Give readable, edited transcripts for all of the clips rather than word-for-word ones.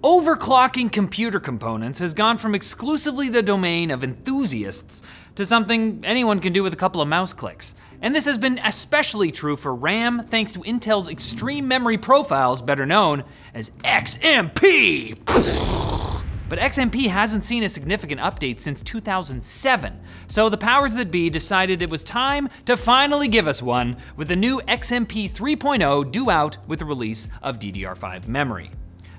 Overclocking computer components has gone from exclusively the domain of enthusiasts to something anyone can do with a couple of mouse clicks. And this has been especially true for RAM thanks to Intel's Extreme Memory Profiles, better known as XMP. But XMP hasn't seen a significant update since 2007, so the powers that be decided it was time to finally give us one, with the new XMP 3.0 due out with the release of DDR5 memory.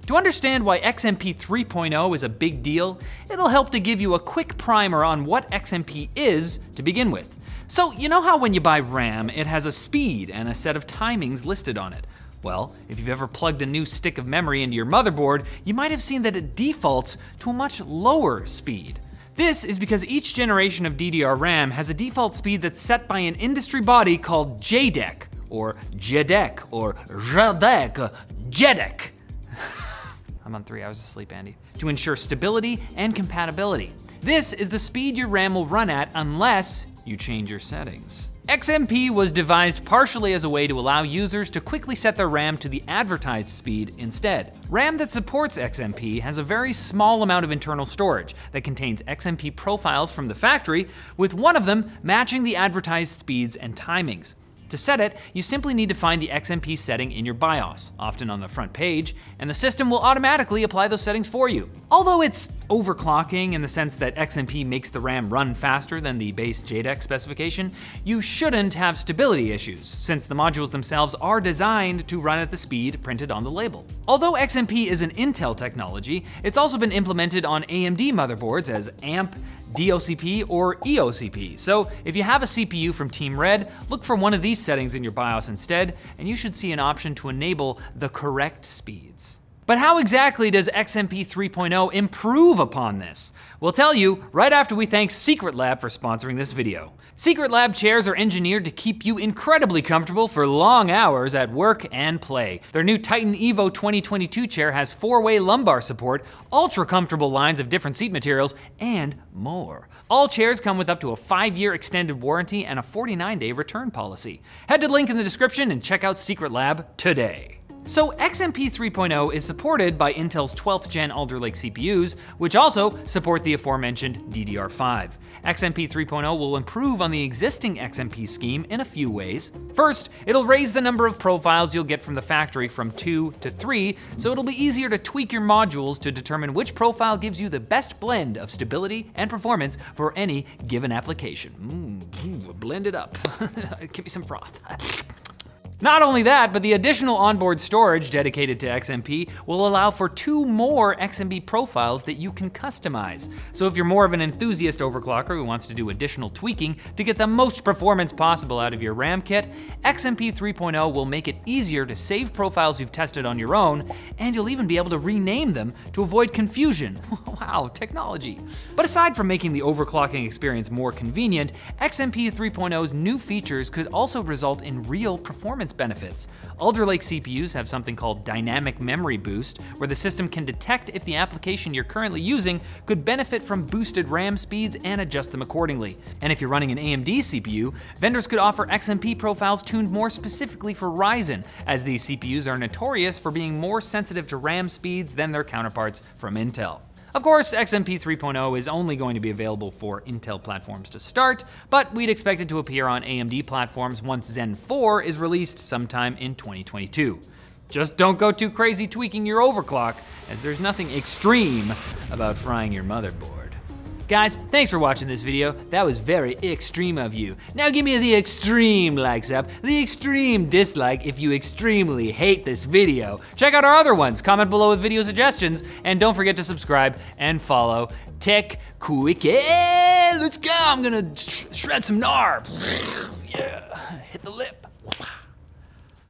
To understand why XMP 3.0 is a big deal, it'll help to give you a quick primer on what XMP is to begin with. So you know how when you buy RAM, it has a speed and a set of timings listed on it? Well, if you've ever plugged a new stick of memory into your motherboard, you might have seen that it defaults to a much lower speed. This is because each generation of DDR RAM has a default speed that's set by an industry body called JEDEC, or JEDEC, or JEDEC. I'm on 3 hours of sleep, Andy. To ensure stability and compatibility. This is the speed your RAM will run at unless you change your settings. XMP was devised partially as a way to allow users to quickly set their RAM to the advertised speed instead. RAM that supports XMP has a very small amount of internal storage that contains XMP profiles from the factory, with one of them matching the advertised speeds and timings. To set it, you simply need to find the XMP setting in your BIOS, often on the front page, and the system will automatically apply those settings for you. Although it's overclocking in the sense that XMP makes the RAM run faster than the base JEDEC specification, you shouldn't have stability issues, since the modules themselves are designed to run at the speed printed on the label. Although XMP is an Intel technology, it's also been implemented on AMD motherboards as AMP, DOCP, or EOCP. So if you have a CPU from Team Red, look for one of these settings in your BIOS instead, and you should see an option to enable the correct speeds. But how exactly does XMP 3.0 improve upon this? We'll tell you right after we thank Secretlab for sponsoring this video. Secretlab chairs are engineered to keep you incredibly comfortable for long hours at work and play. Their new Titan Evo 2022 chair has 4-way lumbar support, ultra comfortable lines of different seat materials, and more. All chairs come with up to a 5-year extended warranty and a 49-day return policy. Head to the link in the description and check out Secretlab today. So XMP 3.0 is supported by Intel's 12th gen Alder Lake CPUs, which also support the aforementioned DDR5. XMP 3.0 will improve on the existing XMP scheme in a few ways. First, it'll raise the number of profiles you'll get from the factory from 2 to 3, so it'll be easier to tweak your modules to determine which profile gives you the best blend of stability and performance for any given application. Blend it up. Give me some froth. Not only that, but the additional onboard storage dedicated to XMP will allow for 2 more XMP profiles that you can customize. So if you're more of an enthusiast overclocker who wants to do additional tweaking to get the most performance possible out of your RAM kit, XMP 3.0 will make it easier to save profiles you've tested on your own, and you'll even be able to rename them to avoid confusion. Wow, technology. But aside from making the overclocking experience more convenient, XMP 3.0's new features could also result in real performance benefits. Alder Lake CPUs have something called Dynamic Memory Boost, where the system can detect if the application you're currently using could benefit from boosted RAM speeds and adjust them accordingly. And if you're running an AMD CPU, vendors could offer XMP profiles tuned more specifically for Ryzen, as these CPUs are notorious for being more sensitive to RAM speeds than their counterparts from Intel. Of course, XMP 3.0 is only going to be available for Intel platforms to start, but we'd expect it to appear on AMD platforms once Zen 4 is released sometime in 2022. Just don't go too crazy tweaking your overclock, as there's nothing extreme about frying your motherboard. Guys, thanks for watching this video. That was very extreme of you. Now give me the extreme likes up, the extreme dislike if you extremely hate this video. Check out our other ones, comment below with video suggestions, and don't forget to subscribe and follow Tech Quickie. Let's go, I'm gonna shred some gnar. Yeah, hit the lip.